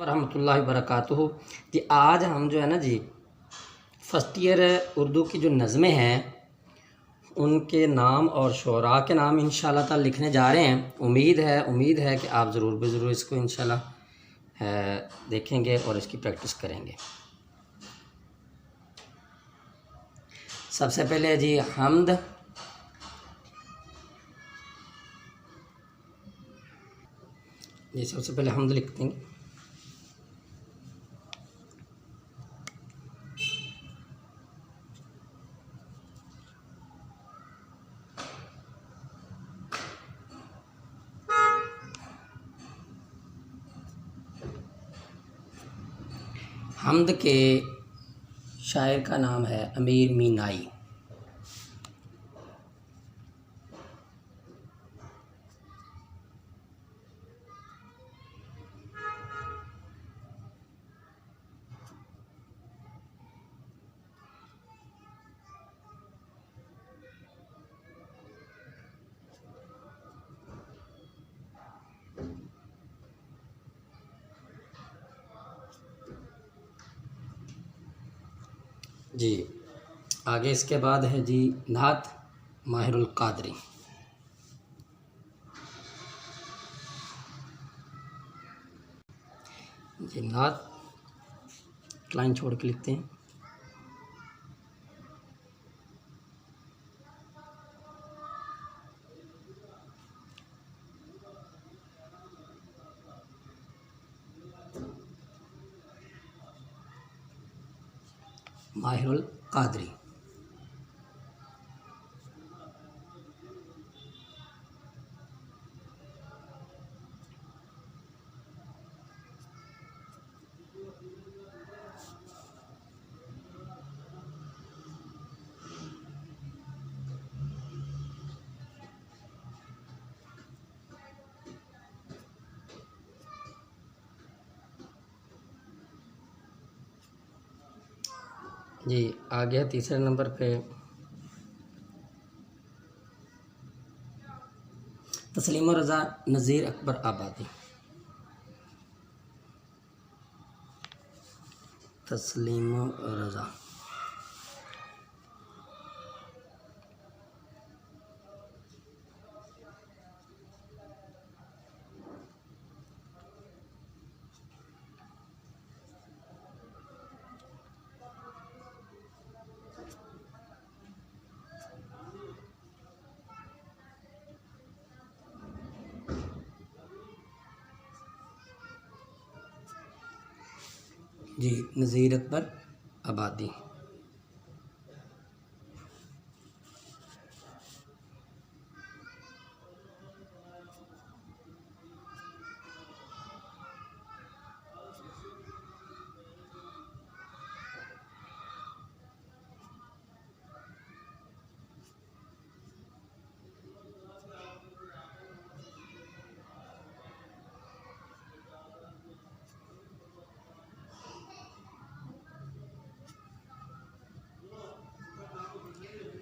रहमतुल्लाहि वबरकातुहू। कि आज हम जो है ना जी फर्स्ट ईयर उर्दू की जो नज़में हैं उनके नाम और शुरा के नाम इंशाल्लाह ताला लिखने जा रहे हैं। उम्मीद है कि आप ज़रूर इसको इंशाल्लाह देखेंगे और इसकी प्रैक्टिस करेंगे। सबसे पहले जी हम्द। जी सबसे पहले हम्द लिखते हैं। हम्द के शायर का नाम है अमीर मीनाई। जी आगे इसके बाद है जी नात माहिरुल कादरी। जी नात लाइन छोड़ के लिखते हैं। माहिरुल कादरी। जी आ गया तीसरे नंबर पे तस्लीम रज़ा नज़ीर अकबर आबादी। तस्लीम रज़ा। जी नज़ीर अकबर आबादी।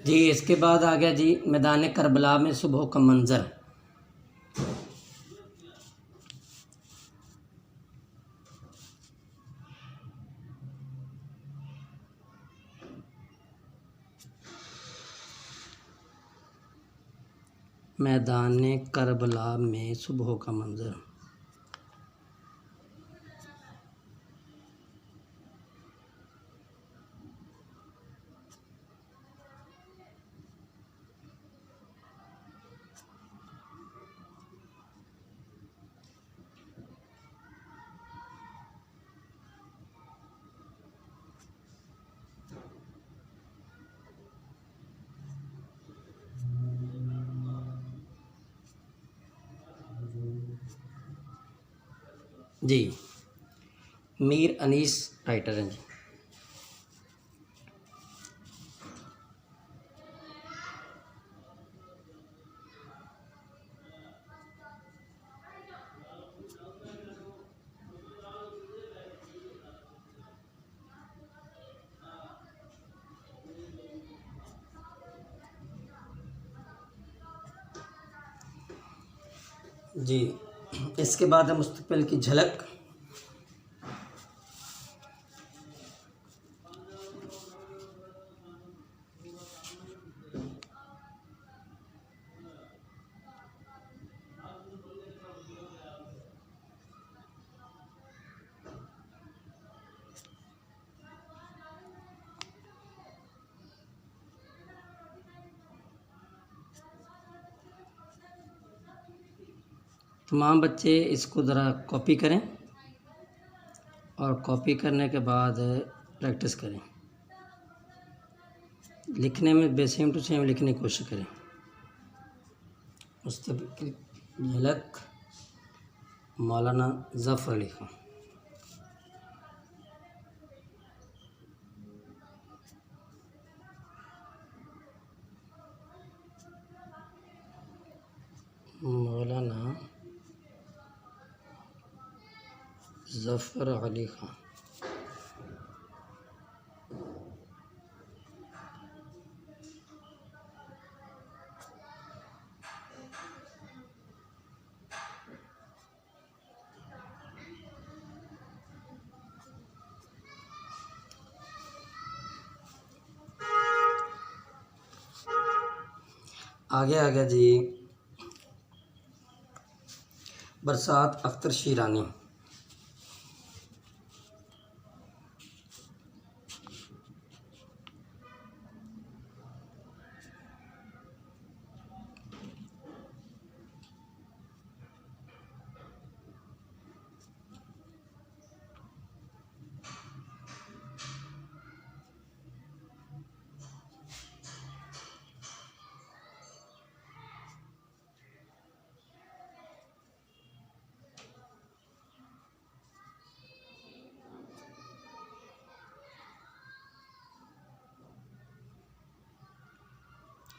जी इसके बाद आ गया जी मैदान करबला में सुबह का मंज़र। मैदान करबला में सुबह का मंज़र। जी मीर अनीस राइटर हैं जी। जी इसके बाद है मुस्तक़बिल की झलक। तमाम बच्चे इसको ज़रा कॉपी करें और कॉपी करने के बाद प्रैक्टिस करें, लिखने में सेम टू सेम लिखने की कोशिश करें। मुस्तक़बिल झलक मौलाना ज़फ़र अली खां। मौलाना ज़फ़र अली खां। आगे आ गया जी बरसात अख्तर शीरानी।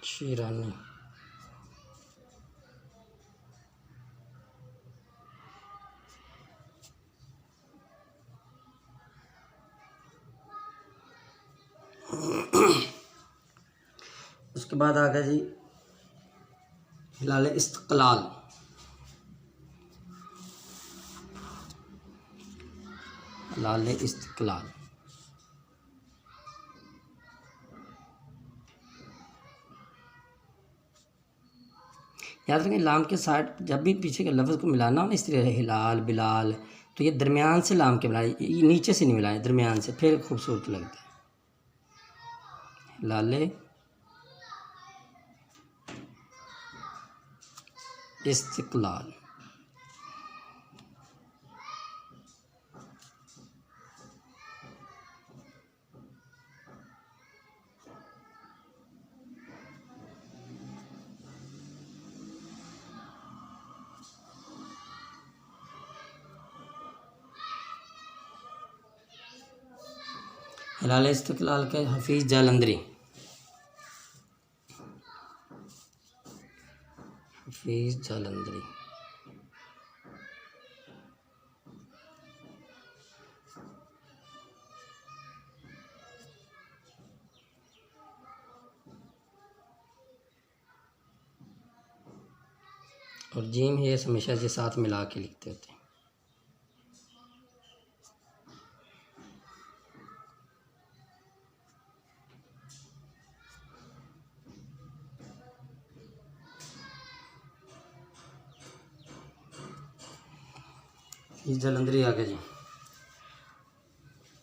शीरानी उसके बाद आ गया जी हिलाल इस्तिक़लाल। हिलाल इस्तिक़लाल याद रखें, लाम के साथ जब भी पीछे के लफ्ज़ को मिलाना हो ना, इस तरह हिलाल बिलाल, तो ये दरमियान से लाम के मिलाए, ये नीचे से नहीं मिलाए, दरमियान से, फिर खूबसूरत लगता है। हिलाल इस्तिक़लाल। हिलाल इस्तिक़लाल के हफीज़ जालंधरी। हफीज़ जालंधरी और जीम ये हमेशा से साथ मिला के लिखते होते हैं। ये जालंधरी आ गया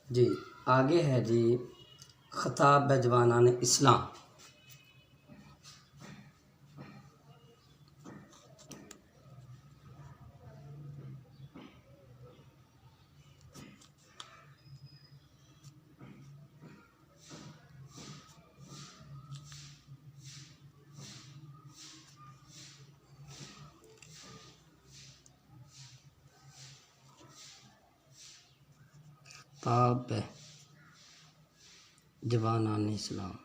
जी। आगे है जी ख़ताब जवानान इस्लाम। ख़ताब जवानान इस्लाम।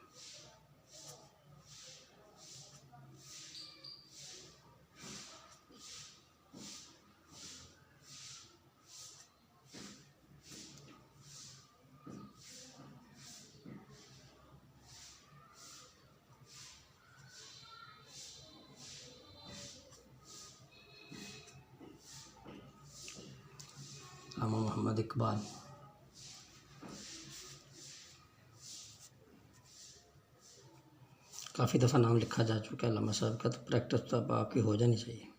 मोहम्मद इकबाल। काफ़ी दफ़ा नाम लिखा जा चुका है अल्लामा साहब का, तो प्रैक्टिस तो अब आपकी हो जानी चाहिए।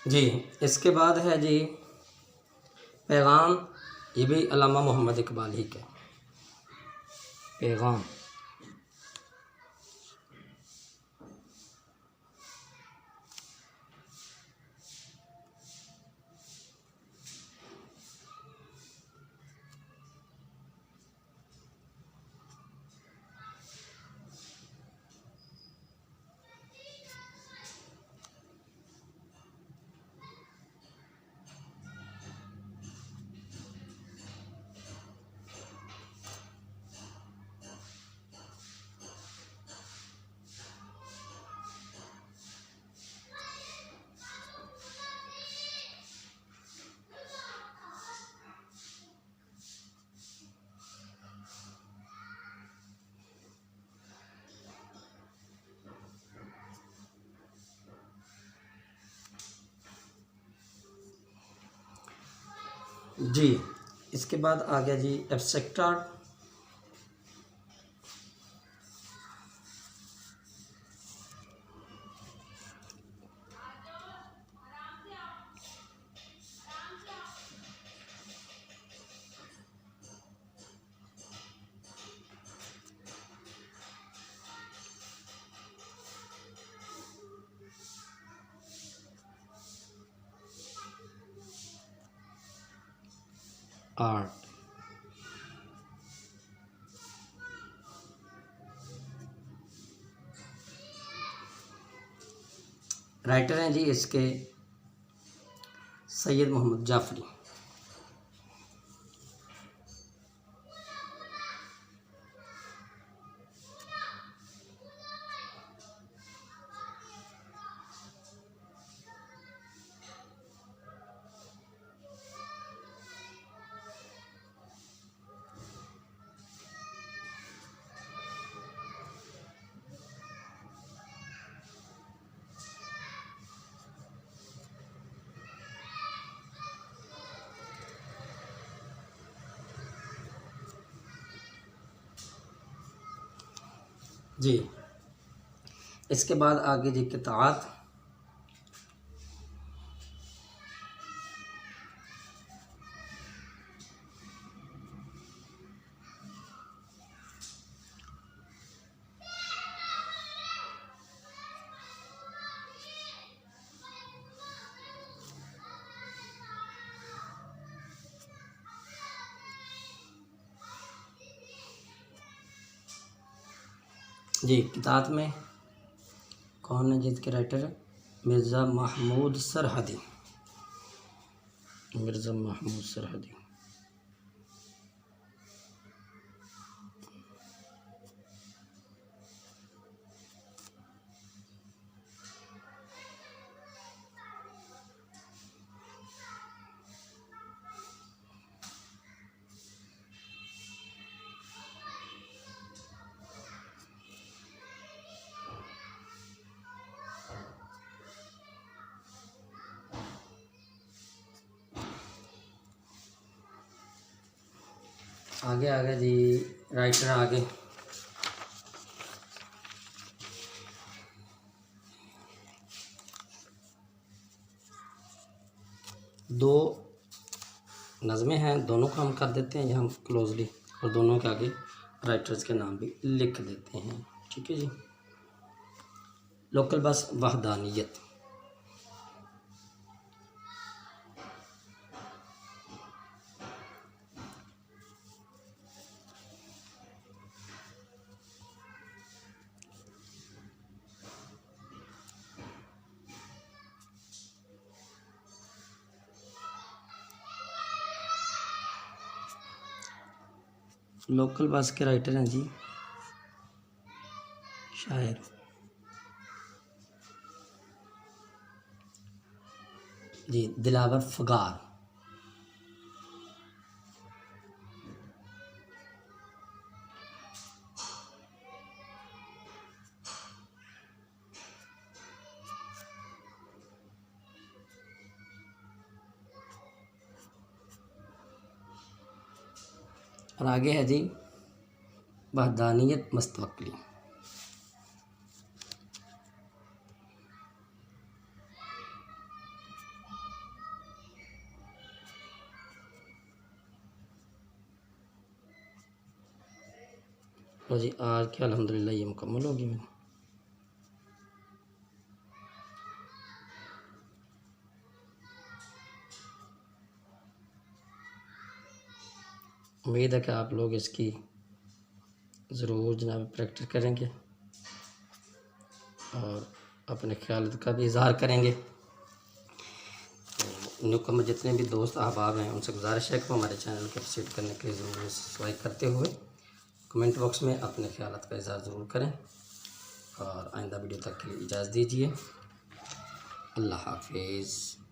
जी। इसके बाद है जी पैगाम, ये भी अल्लामा मोहम्मद इकबाल ही का पैगाम। जी। इसके बाद आ गया जी एब्स्ट्रैक्ट आर्ट। आर्ट राइटर हैं जी इसके सैयद मोहम्मद जाफरी। जी। इसके बाद आगे जी कितात। जी किताब में कौन है जिसके राइटर है? मिर्ज़ा महमूद सरहदी। मिर्ज़ा महमूद सरहदी। आगे आ गया जी राइटर आगे दो नज़में हैं, दोनों को हम कर देते हैं यहाँ क्लोजली और दोनों के आगे राइटर्स के नाम भी लिख देते हैं। ठीक है जी। Local bus वहदानियत। लोकल बस के राइटर हैं जी शायर जी दिलावर फगार। और आगे है जी वहदानियत मुस्तवक्ली। लो जी, आज क्या अल्हम्दुलिल्लाह ये मुकम्मल होगी। मेरी उम्मीद है कि आप लोग इसकी ज़रूर जनाब प्रैक्टिस करेंगे और अपने ख्याल का भी इजहार करेंगे। तो न्यूकमर जितने भी दोस्त अहबाब हैं उनसे गुजारिश है कि वो हमारे चैनल को विजिट करने के लिए ज़रूर सब्सक्राइब करते हुए कमेंट बॉक्स में अपने ख्याल का इजहार ज़रूर करें और आइंदा वीडियो तक के लिए इजाज़त दीजिए। अल्लाह हाफिज़।